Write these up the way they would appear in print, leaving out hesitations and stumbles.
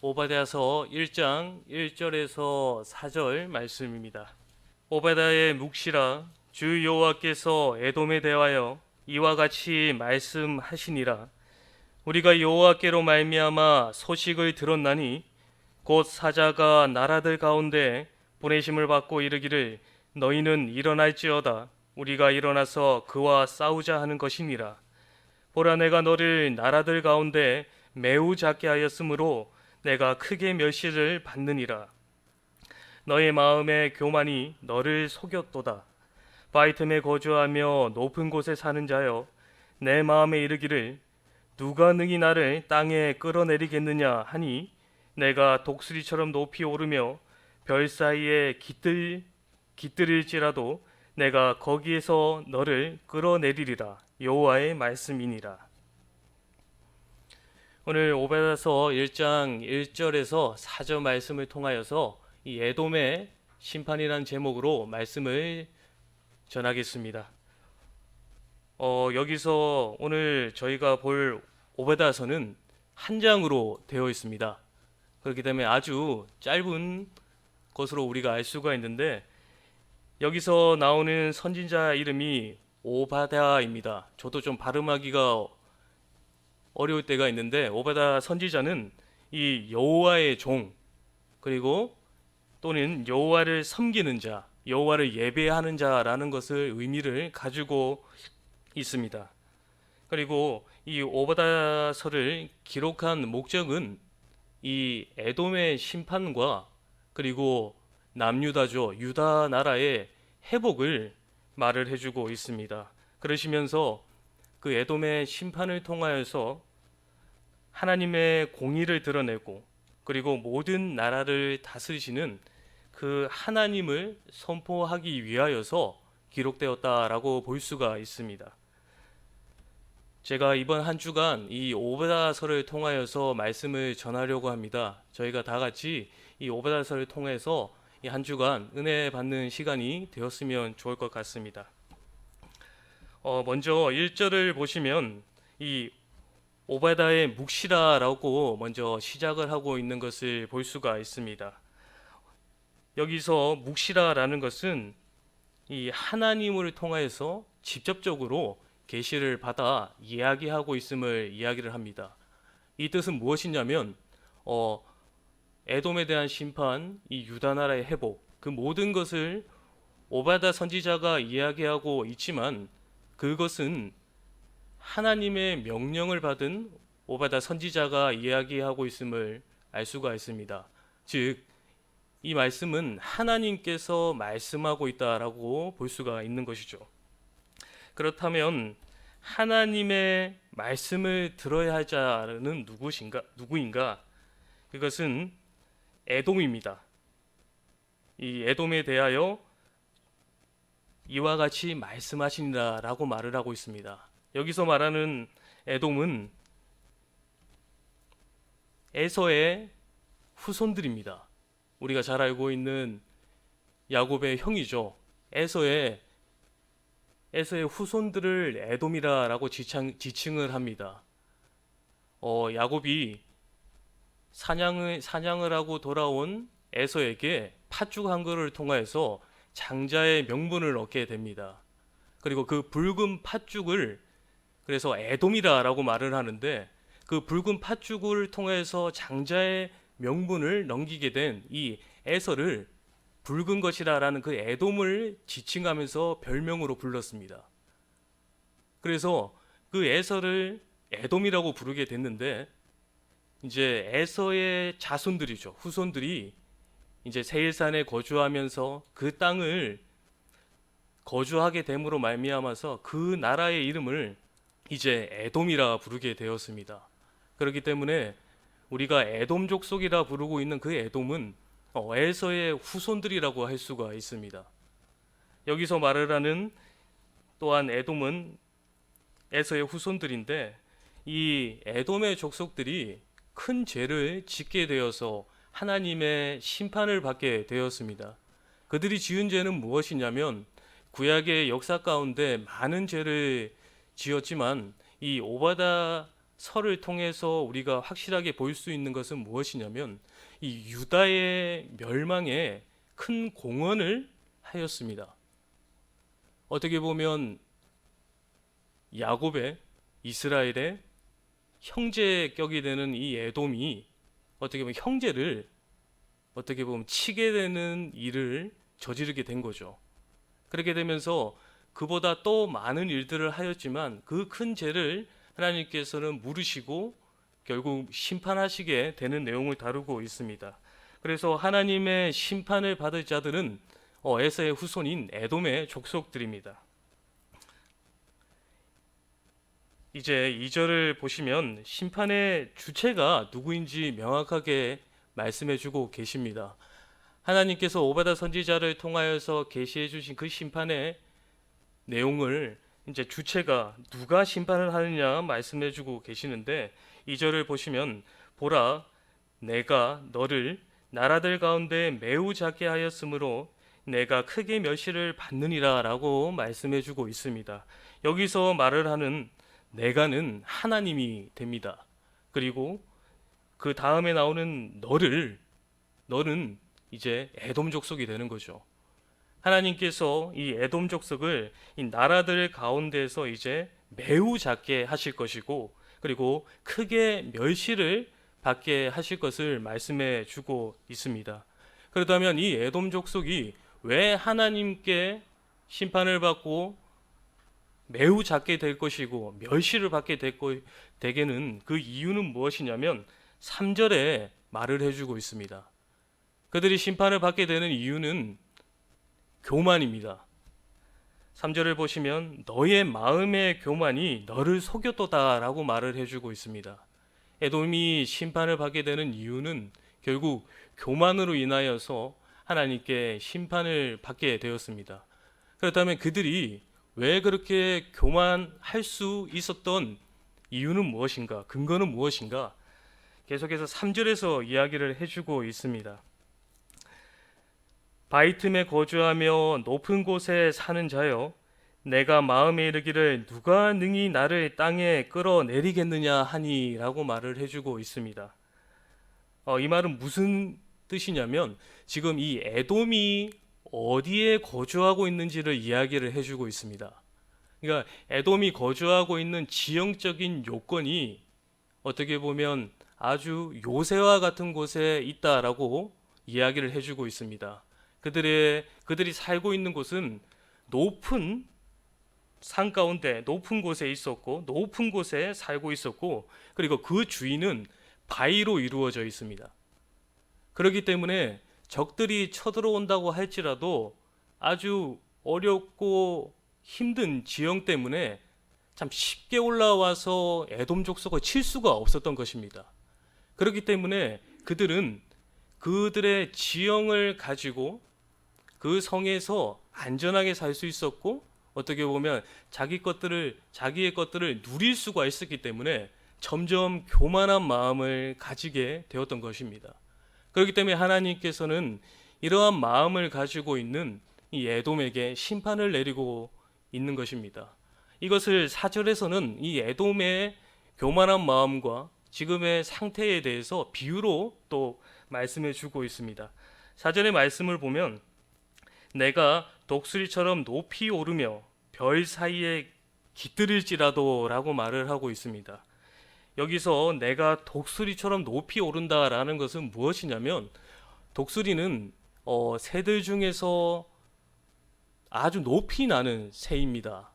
오바댜서 1장 1절에서 4절 말씀입니다. 오바댜의 묵시라. 주 여호와께서 에돔에 대하여 이와 같이 말씀하시니라. 우리가 여호와께로 말미암아 소식을 들었나니 곧 사자가 나라들 가운데 보내심을 받고 이르기를 너희는 일어날지어다. 우리가 일어나서 그와 싸우자 하는 것이니라. 보라, 내가 너를 나라들 가운데 매우 작게 하였으므로 내가 크게 멸시를 받느니라. 너의 마음의 교만이 너를 속였도다. 바위 틈에 거주하며 높은 곳에 사는 자여, 내 마음에 이르기를 누가 능히 나를 땅에 끌어내리겠느냐 하니 내가 독수리처럼 높이 오르며 별 사이에 깃들일지라도 내가 거기에서 너를 끌어내리리라. 여호와의 말씀이니라. 오늘 오베다서 1장 1절에서 4절 말씀을 통하여서 이 에돔의 심판이라는 제목으로 말씀을 전하겠습니다. 여기서 오늘 저희가 볼 오베다서는 한 장으로 되어 있습니다. 그렇기 때문에 아주 짧은 것으로 우리가 알 수가 있는데, 여기서 나오는 선지자 이름이 오바댜입니다. 저도 좀 발음하기가 어려울 때가 있는데, 오바댜 선지자는 이 여호와의 종, 그리고 또는 여호와를 섬기는 자, 여호와를 예배하는 자라는 것을 의미를 가지고 있습니다. 그리고 이 오바댜서를 기록한 목적은 이 에돔의 심판과 그리고 남유다죠, 유다 나라의 회복을 말을 해주고 있습니다. 그러시면서 그 에돔의 심판을 통하여서 하나님의 공의를 드러내고, 그리고 모든 나라를 다스리시는 그 하나님을 선포하기 위하여서 기록되었다라고 볼 수가 있습니다. 제가 이번 한 주간 이 오베다서를 통하여서 말씀을 전하려고 합니다. 저희가 다 같이 이 오베다서를 통해서 이 한 주간 은혜 받는 시간이 되었으면 좋을 것 같습니다. 먼저 1절을 보시면 이 오바댜의 묵시라라고 먼저 시작을 하고 있는 것을 볼 수가 있습니다. 여기서 묵시라라는 것은 이 하나님을 통하여서 직접적으로 계시를 받아 이야기하고 있음을 이야기를 합니다. 이 뜻은 무엇이냐면 에돔에 대한 심판, 이 유다 나라의 회복, 그 모든 것을 오바댜 선지자가 이야기하고 있지만 그것은 하나님의 명령을 받은 오바댜 선지자가 이야기하고 있음을 알 수가 있습니다. 즉, 이 말씀은 하나님께서 말씀하고 있다라고 볼 수가 있는 것이죠. 그렇다면 하나님의 말씀을 들어야 할 자는 누구인가? 그것은 에돔입니다. 이 에돔에 대하여 이와 같이 말씀하시니라라고 말을 하고 있습니다. 여기서 말하는 에돔은 에서의 후손들입니다. 우리가 잘 알고 있는 야곱의 형이죠. 에서의 후손들을 에돔이라고 지칭을 합니다. 야곱이 사냥을 하고 돌아온 에서에게 팥죽 한 그릇을 통하여서 장자의 명분을 얻게 됩니다. 그리고 그 붉은 팥죽을 그래서 에돔이라고 말을 하는데, 그 붉은 팥죽을 통해서 장자의 명분을 넘기게 된 이 에서를 붉은 것이라라는 그 에돔을 지칭하면서 별명으로 불렀습니다. 그래서 그 에서를 에돔이라고 부르게 됐는데, 이제 에서의 자손들이죠, 후손들이 이제 세일산에 거주하면서 그 땅을 거주하게 됨으로 말미암아서 그 나라의 이름을 이제 에돔이라 부르게 되었습니다. 그렇기 때문에 우리가 에돔 족속이라 부르고 있는 그 에돔은 에서의 후손들이라고 할 수가 있습니다. 여기서 말을 하는 또한 에돔은 에서의 후손들인데, 이 에돔의 족속들이 큰 죄를 짓게 되어서 하나님의 심판을 받게 되었습니다. 그들이 지은 죄는 무엇이냐면, 구약의 역사 가운데 많은 죄를 지었지만 이 오바댜 설을 통해서 우리가 확실하게 볼 수 있는 것은 무엇이냐면 이 유다의 멸망에 큰 공헌을 하였습니다. 어떻게 보면 야곱의 이스라엘의 형제격이 되는 이 에돔이 어떻게 보면 형제를 어떻게 보면 치게 되는 일을 저지르게 된 거죠. 그렇게 되면서 그보다 또 많은 일들을 하였지만 그 큰 죄를 하나님께서는 물으시고 결국 심판하시게 되는 내용을 다루고 있습니다. 그래서 하나님의 심판을 받을 자들은 에서의 후손인 에돔의 족속들입니다. 이제 2절을 보시면 심판의 주체가 누구인지 명확하게 말씀해 주고 계십니다. 하나님께서 오바다 선지자를 통하여서 계시해 주신 그 심판의 내용을 이제 주체가 누가 심판을 하느냐 말씀해 주고 계시는데 2절을 보시면 보라 내가 너를 나라들 가운데 매우 작게 하였으므로 내가 크게 멸시를 받느니라 라고 말씀해 주고 있습니다. 여기서 말을 하는 내가는 하나님이 됩니다. 그리고 그 다음에 나오는 너는 이제 에돔 족속이 되는 거죠. 하나님께서 이 에돔 족속을 이 나라들 가운데서 이제 매우 작게 하실 것이고 그리고 크게 멸시를 받게 하실 것을 말씀해 주고 있습니다. 그렇다면 이 에돔 족속이 왜 하나님께 심판을 받고 매우 작게 될 것이고 멸시를 받게 되게는 그 이유는 무엇이냐면 3절에 말을 해주고 있습니다. 그들이 심판을 받게 되는 이유는 교만입니다. 3절을 보시면 너의 마음의 교만이 너를 속였도다 라고 말을 해주고 있습니다. 에돔이 심판을 받게 되는 이유는 결국 교만으로 인하여서 하나님께 심판을 받게 되었습니다. 그렇다면 그들이 왜 그렇게 교만할 수 있었던 이유는 무엇인가? 근거는 무엇인가? 계속해서 3절에서 이야기를 해주고 있습니다. 바위 틈에 거주하며 높은 곳에 사는 자여 내가 마음에 이르기를 누가 능히 나를 땅에 끌어내리겠느냐 하니 라고 말을 해주고 있습니다. 이 말은 무슨 뜻이냐면 지금 이 에돔이 어디에 거주하고 있는지를 이야기를 해주고 있습니다. 그러니까 에돔이 거주하고 있는 지형적인 요건이 어떻게 보면 아주 요새와 같은 곳에 있다라고 이야기를 해주고 있습니다. 그들이 살고 있는 곳은 높은 산 가운데 높은 곳에 있었고 높은 곳에 살고 있었고 그리고 그 주위는 바위로 이루어져 있습니다. 그렇기 때문에 적들이 쳐들어온다고 할지라도 아주 어렵고 힘든 지형 때문에 참 쉽게 올라와서 에돔 족속을 칠 수가 없었던 것입니다. 그렇기 때문에 그들은 그들의 지형을 가지고 그 성에서 안전하게 살 수 있었고 어떻게 보면 자기의 것들을 누릴 수가 있었기 때문에 점점 교만한 마음을 가지게 되었던 것입니다. 그렇기 때문에 하나님께서는 이러한 마음을 가지고 있는 이 에돔에게 심판을 내리고 있는 것입니다. 이것을 4절에서는 이 에돔의 교만한 마음과 지금의 상태에 대해서 비유로 또 말씀해 주고 있습니다. 4절의 말씀을 보면 내가 독수리처럼 높이 오르며 별 사이에 깃들일지라도 라고 말을 하고 있습니다. 여기서 내가 독수리처럼 높이 오른다라는 것은 무엇이냐면 독수리는 새들 중에서 아주 높이 나는 새입니다.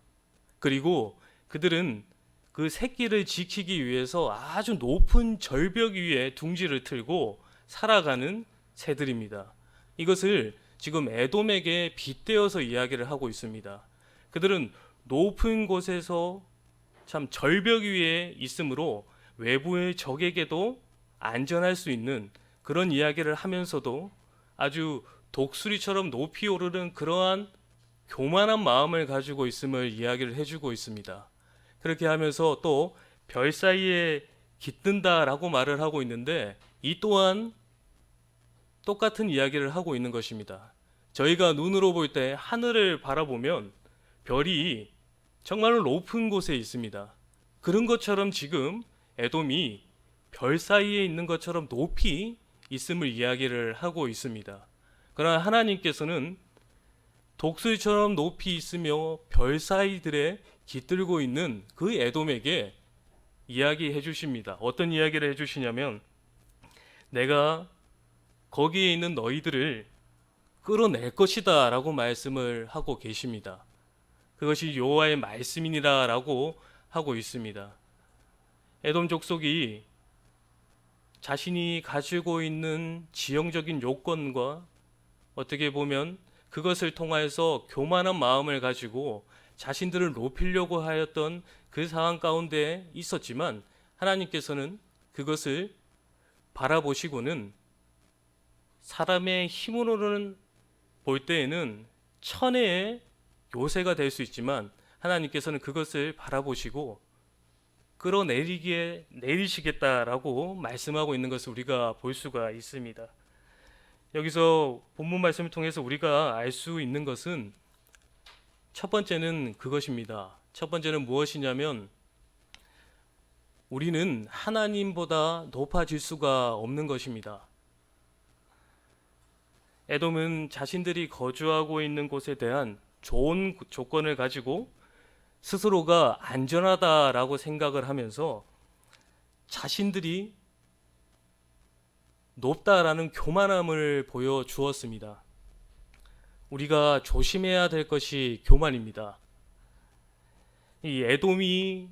그리고 그들은 그 새끼를 지키기 위해서 아주 높은 절벽 위에 둥지를 틀고 살아가는 새들입니다. 이것을 지금 에돔에게 빗대어서 이야기를 하고 있습니다. 그들은 높은 곳에서 참 절벽 위에 있으므로 외부의 적에게도 안전할 수 있는 그런 이야기를 하면서도 아주 독수리처럼 높이 오르는 그러한 교만한 마음을 가지고 있음을 이야기를 해주고 있습니다. 그렇게 하면서 또 별 사이에 깃든다라고 말을 하고 있는데 이 또한 똑같은 이야기를 하고 있는 것입니다. 저희가 눈으로 볼 때 하늘을 바라보면 별이 정말로 높은 곳에 있습니다. 그런 것처럼 지금 에돔이 별 사이에 있는 것처럼 높이 있음을 이야기를 하고 있습니다. 그러나 하나님께서는 독수리처럼 높이 있으며 별 사이들에 깃들고 있는 그 에돔에게 이야기해 주십니다. 어떤 이야기를 해 주시냐면, 내가 거기에 있는 너희들을 끌어낼 것이다 라고 말씀을 하고 계십니다. 그것이 여호와의 말씀이니라 라고 하고 있습니다. 에돔 족속이 자신이 가지고 있는 지형적인 요건과 어떻게 보면 그것을 통하여서 교만한 마음을 가지고 자신들을 높이려고 하였던 그 상황 가운데 있었지만, 하나님께서는 그것을 바라보시고는 사람의 힘으로는 볼 때에는 천혜의 요새가 될 수 있지만, 하나님께서는 그것을 바라보시고 끌어내리기에 내리시겠다라고 말씀하고 있는 것을 우리가 볼 수가 있습니다. 여기서 본문 말씀을 통해서 우리가 알 수 있는 것은, 첫 번째는 그것입니다. 첫 번째는 무엇이냐면, 우리는 하나님보다 높아질 수가 없는 것입니다. 에돔은 자신들이 거주하고 있는 곳에 대한 좋은 조건을 가지고 스스로가 안전하다라고 생각을 하면서 자신들이 높다라는 교만함을 보여주었습니다. 우리가 조심해야 될 것이 교만입니다. 이 에돔이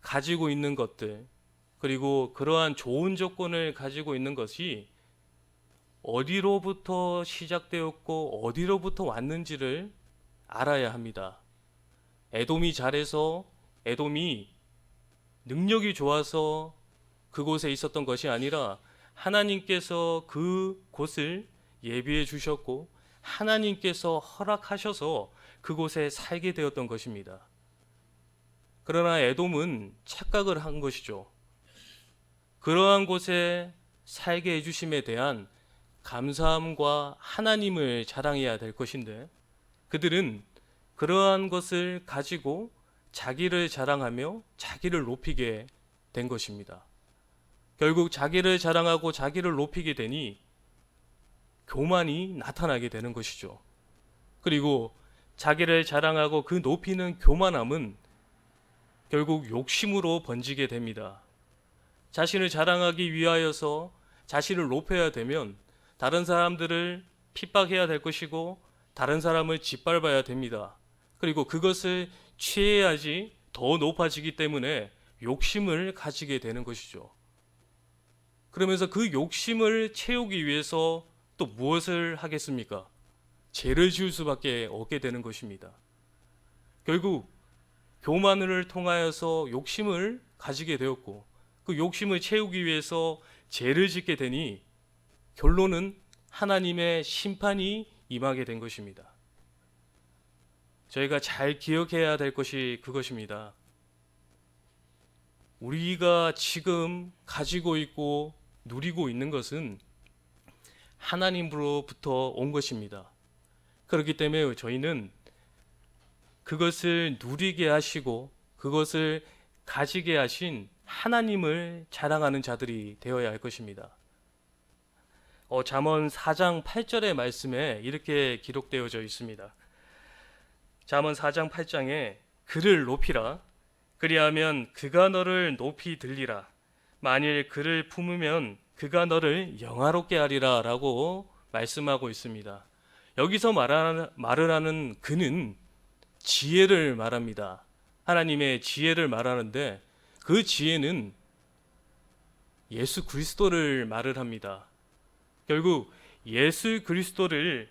가지고 있는 것들, 그리고 그러한 좋은 조건을 가지고 있는 것이 어디로부터 시작되었고 어디로부터 왔는지를 알아야 합니다. 에돔이 잘해서, 에돔이 능력이 좋아서 그곳에 있었던 것이 아니라, 하나님께서 그 곳을 예비해 주셨고 하나님께서 허락하셔서 그곳에 살게 되었던 것입니다. 그러나 에돔은 착각을 한 것이죠. 그러한 곳에 살게 해주심에 대한 감사함과 하나님을 자랑해야 될 것인데, 그들은 그러한 것을 가지고 자기를 자랑하며 자기를 높이게 된 것입니다. 결국 자기를 자랑하고 자기를 높이게 되니 교만이 나타나게 되는 것이죠. 그리고 자기를 자랑하고 그 높이는 교만함은 결국 욕심으로 번지게 됩니다. 자신을 자랑하기 위하여서 자신을 높여야 되면 다른 사람들을 핍박해야 될 것이고 다른 사람을 짓밟아야 됩니다. 그리고 그것을 취해야지 더 높아지기 때문에 욕심을 가지게 되는 것이죠. 그러면서 그 욕심을 채우기 위해서 또 무엇을 하겠습니까? 죄를 지을 수밖에 없게 되는 것입니다. 결국 교만을 통하여서 욕심을 가지게 되었고, 그 욕심을 채우기 위해서 죄를 짓게 되니 결론은 하나님의 심판이 임하게 된 것입니다. 저희가 잘 기억해야 될 것이 그것입니다. 우리가 지금 가지고 있고 누리고 있는 것은 하나님으로부터 온 것입니다. 그렇기 때문에 저희는 그것을 누리게 하시고 그것을 가지게 하신 하나님을 자랑하는 자들이 되어야 할 것입니다. 잠언 4장 8절의 말씀에 이렇게 기록되어져 있습니다. 잠언 4장 8장에 그를 높이라, 그리하면 그가 너를 높이 들리라. 만일 그를 품으면 그가 너를 영화롭게 하리라 라고 말씀하고 있습니다. 여기서 말을 하는 그는 지혜를 말합니다. 하나님의 지혜를 말하는데, 그 지혜는 예수 그리스도를 말을 합니다. 결국 예수 그리스도를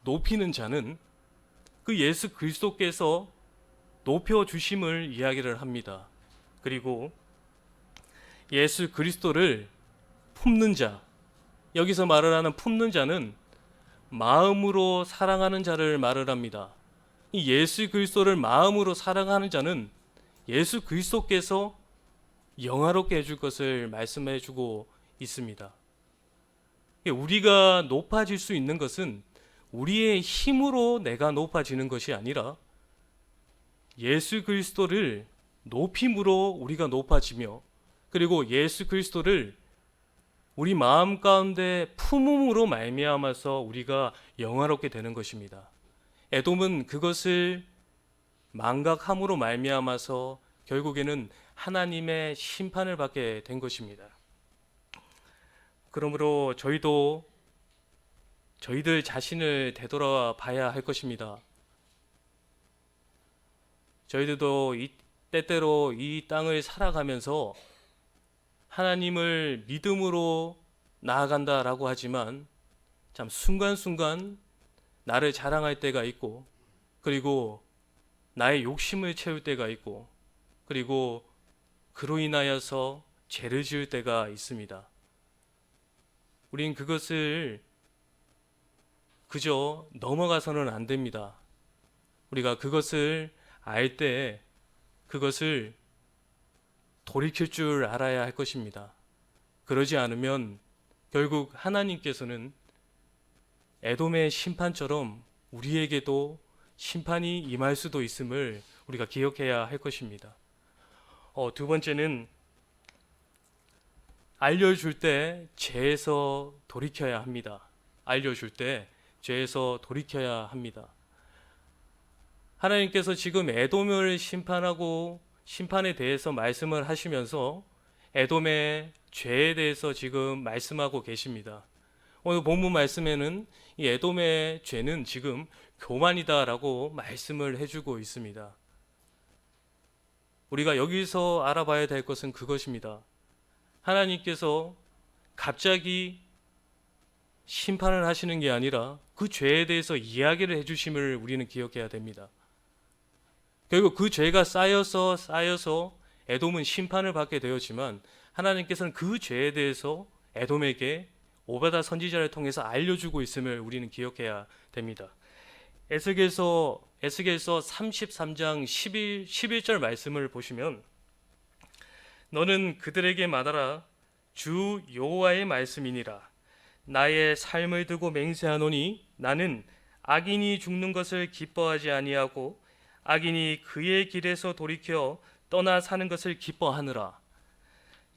높이는 자는 그 예수 그리스도께서 높여주심을 이야기를 합니다. 그리고 예수 그리스도를 품는 자, 여기서 말을 하는 품는 자는 마음으로 사랑하는 자를 말을 합니다. 이 예수 그리스도를 마음으로 사랑하는 자는 예수 그리스도께서 영화롭게 해줄 것을 말씀해 주고 있습니다. 우리가 높아질 수 있는 것은 우리의 힘으로 내가 높아지는 것이 아니라 예수 그리스도를 높임으로 우리가 높아지며, 그리고 예수 그리스도를 우리 마음 가운데 품음으로 말미암아서 우리가 영화롭게 되는 것입니다. 에돔은 그것을 망각함으로 말미암아서 결국에는 하나님의 심판을 받게 된 것입니다. 그러므로 저희들 자신을 되돌아봐야 할 것입니다. 저희들도 때때로 이 땅을 살아가면서 하나님을 믿음으로 나아간다라고 하지만 참 순간순간 나를 자랑할 때가 있고, 그리고 나의 욕심을 채울 때가 있고, 그리고 그로 인하여서 죄를 지을 때가 있습니다. 우린 그것을 그저 넘어가서는 안 됩니다. 우리가 그것을 알 때 그것을 돌이킬 줄 알아야 할 것입니다. 그러지 않으면 결국 하나님께서는 에돔의 심판처럼 우리에게도 심판이 임할 수도 있음을 우리가 기억해야 할 것입니다. 두 번째는 알려줄 때 죄에서 돌이켜야 합니다. 알려줄 때 죄에서 돌이켜야 합니다. 하나님께서 지금 에돔을 심판하고 심판에 대해서 말씀을 하시면서 에돔의 죄에 대해서 지금 말씀하고 계십니다. 오늘 본문 말씀에는 이 에돔의 죄는 지금 교만이다라고 말씀을 해주고 있습니다. 우리가 여기서 알아봐야 될 것은 그것입니다. 하나님께서 갑자기 심판을 하시는 게 아니라 그 죄에 대해서 이야기를 해주심을 우리는 기억해야 됩니다. 결국 그 죄가 쌓여서 에돔은 심판을 받게 되었지만 하나님께서는 그 죄에 대해서 에돔에게 오바다 선지자를 통해서 알려주고 있음을 우리는 기억해야 됩니다. 에스겔서 33장 11절 말씀을 보시면, 너는 그들에게 말하라. 주 여호와의 말씀이니라. 나의 삶을 두고 맹세하노니 나는 악인이 죽는 것을 기뻐하지 아니하고 악인이 그의 길에서 돌이켜 떠나 사는 것을 기뻐하느라.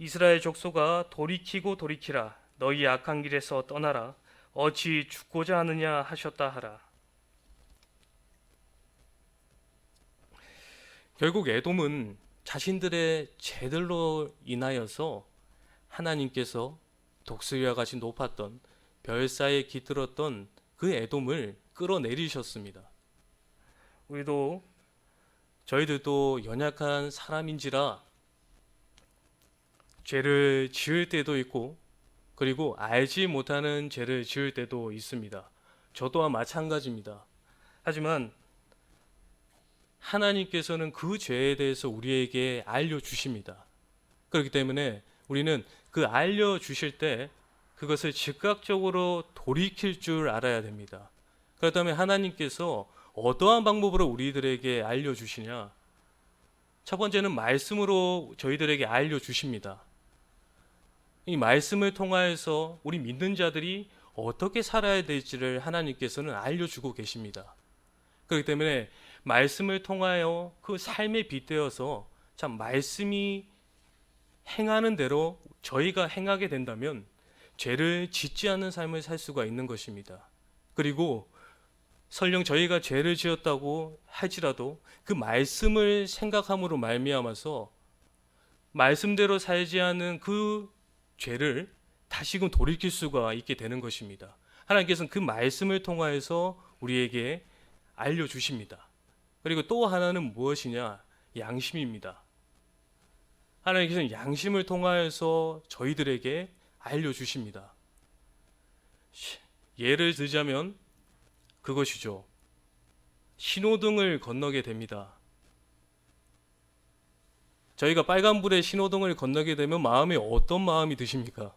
이스라엘 족속아, 돌이키고 돌이키라. 너희 악한 길에서 떠나라. 어찌 죽고자 하느냐 하셨다 하라. 결국 에돔은 자신들의 죄들로 인하여서 하나님께서 독수리와 같이 높았던 별사에 깃들었던 그 에돔을 끌어내리셨습니다. 저희들도 연약한 사람인지라 죄를 지을 때도 있고, 그리고 알지 못하는 죄를 지을 때도 있습니다. 저 또한 마찬가지입니다. 하지만 하나님께서는 그 죄에 대해서 우리에게 알려주십니다. 그렇기 때문에 우리는 그 알려주실 때 그것을 즉각적으로 돌이킬 줄 알아야 됩니다. 그렇다면 하나님께서 어떠한 방법으로 우리들에게 알려주시냐? 첫 번째는 말씀으로 저희들에게 알려주십니다. 이 말씀을 통하여서 우리 믿는 자들이 어떻게 살아야 될지를 하나님께서는 알려주고 계십니다. 그렇기 때문에 말씀을 통하여 그 삶에 빗대어서 참 말씀이 행하는 대로 저희가 행하게 된다면 죄를 짓지 않는 삶을 살 수가 있는 것입니다. 그리고 설령 저희가 죄를 지었다고 할지라도 그 말씀을 생각함으로 말미암아서 말씀대로 살지 않은 그 죄를 다시금 돌이킬 수가 있게 되는 것입니다. 하나님께서는 그 말씀을 통하여서 우리에게 알려주십니다. 그리고 또 하나는 무엇이냐? 양심입니다. 하나님께서는 양심을 통하여서 저희들에게 알려주십니다. 예를 들자면 그것이죠. 신호등을 건너게 됩니다. 저희가 빨간불에 신호등을 건너게 되면 마음에 어떤 마음이 드십니까?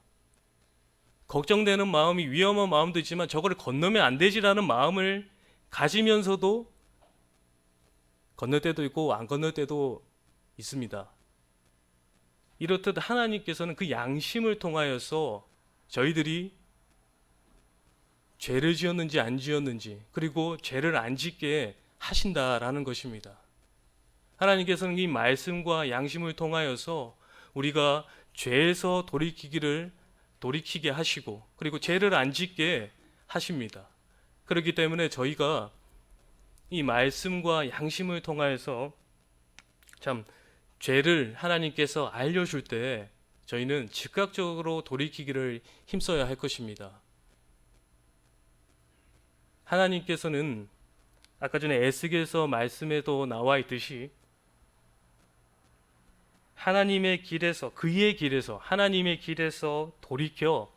걱정되는 마음이, 위험한 마음도 있지만 저걸 건너면 안 되지라는 마음을 가지면서도 건널 때도 있고 안 건널 때도 있습니다. 이렇듯 하나님께서는 그 양심을 통하여서 저희들이 죄를 지었는지 안 지었는지, 그리고 죄를 안 짓게 하신다라는 것입니다. 하나님께서는 이 말씀과 양심을 통하여서 우리가 죄에서 돌이키게 하시고, 그리고 죄를 안 짓게 하십니다. 그렇기 때문에 저희가 이 말씀과 양심을 통하여서 참 죄를 하나님께서 알려줄 때 저희는 즉각적으로 돌이키기를 힘써야 할 것입니다. 하나님께서는 아까 전에 에스겔서 말씀에도 나와 있듯이 하나님의 길에서, 그의 길에서, 하나님의 길에서 돌이켜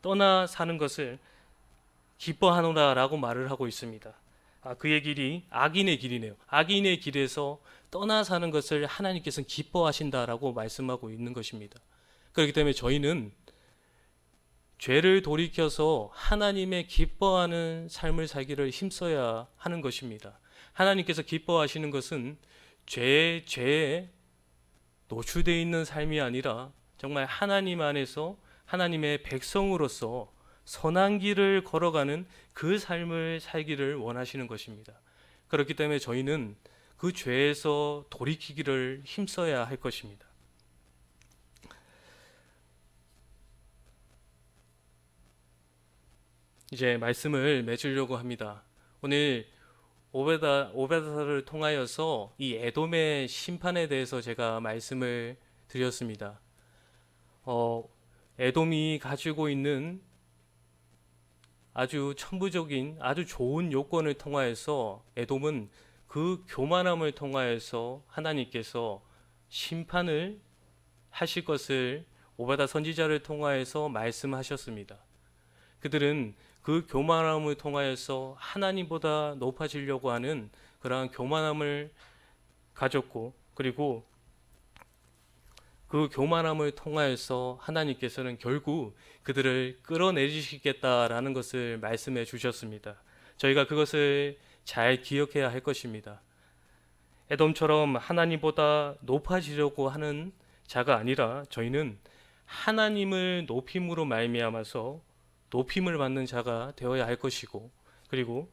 떠나 사는 것을 기뻐하노라 라고 말을 하고 있습니다. 그의 길이 악인의 길이네요. 악인의 길에서 떠나 사는 것을 하나님께서는 기뻐하신다라고 말씀하고 있는 것입니다. 그렇기 때문에 저희는 죄를 돌이켜서 하나님의 기뻐하는 삶을 살기를 힘써야 하는 것입니다. 하나님께서 기뻐하시는 것은 죄에 노출되어 있는 삶이 아니라 정말 하나님 안에서 하나님의 백성으로서 선한 길을 걸어가는 그 삶을 살기를 원하시는 것입니다. 그렇기 때문에 저희는 그 죄에서 돌이키기를 힘써야 할 것입니다. 이제 말씀을 맺으려고 합니다. 오늘 오베다서를 통하여서 이 에돔의 심판에 대해서 제가 말씀을 드렸습니다. 에돔이 가지고 있는 아주 천부적인 아주 좋은 요건을 통하여서 에돔은 그 교만함을 통하여서 하나님께서 심판을 하실 것을 오베다 선지자를 통하여서 말씀하셨습니다. 그들은 그 교만함을 통하여서 하나님보다 높아지려고 하는 그러한 교만함을 가졌고, 그리고 그 교만함을 통하여서 하나님께서는 결국 그들을 끌어내리시겠다라는 것을 말씀해 주셨습니다. 저희가 그것을 잘 기억해야 할 것입니다. 에돔처럼 하나님보다 높아지려고 하는 자가 아니라 저희는 하나님을 높임으로 말미암아서 높임을 받는 자가 되어야 할 것이고, 그리고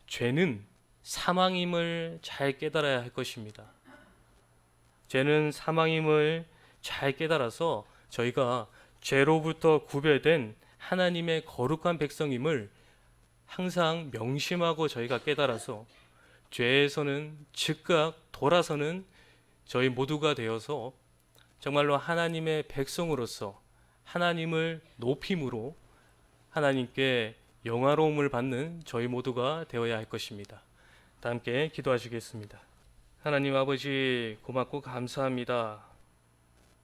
죄는 사망임을 잘 깨달아야 할 것입니다. 죄는 사망임을 잘 깨달아서 저희가 죄로부터 구별된 하나님의 거룩한 백성임을 항상 명심하고 저희가 깨달아서 죄에서는 즉각 돌아서는 저희 모두가 되어서 정말로 하나님의 백성으로서 하나님을 높임으로 하나님께 영화로움을 받는 저희 모두가 되어야 할 것입니다. 다 함께 기도하시겠습니다. 하나님 아버지, 고맙고 감사합니다.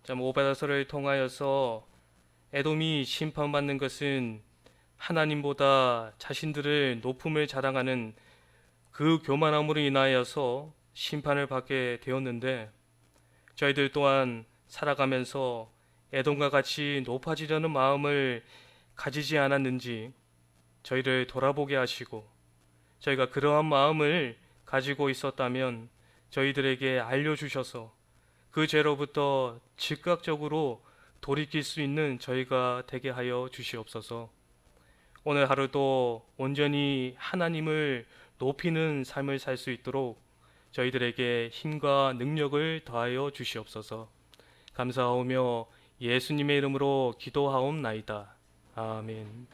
참 오베다서를 통하여서 에돔이 심판받는 것은 하나님보다 자신들을 높음을 자랑하는 그 교만함으로 인하여서 심판을 받게 되었는데, 저희들 또한 살아가면서 에돔과 같이 높아지려는 마음을 가지지 않았는지 저희를 돌아보게 하시고, 저희가 그러한 마음을 가지고 있었다면 저희들에게 알려주셔서 그 죄로부터 즉각적으로 돌이킬 수 있는 저희가 되게 하여 주시옵소서. 오늘 하루도 온전히 하나님을 높이는 삶을 살 수 있도록 저희들에게 힘과 능력을 더하여 주시옵소서. 감사하오며 예수님의 이름으로 기도하옵나이다. 아멘.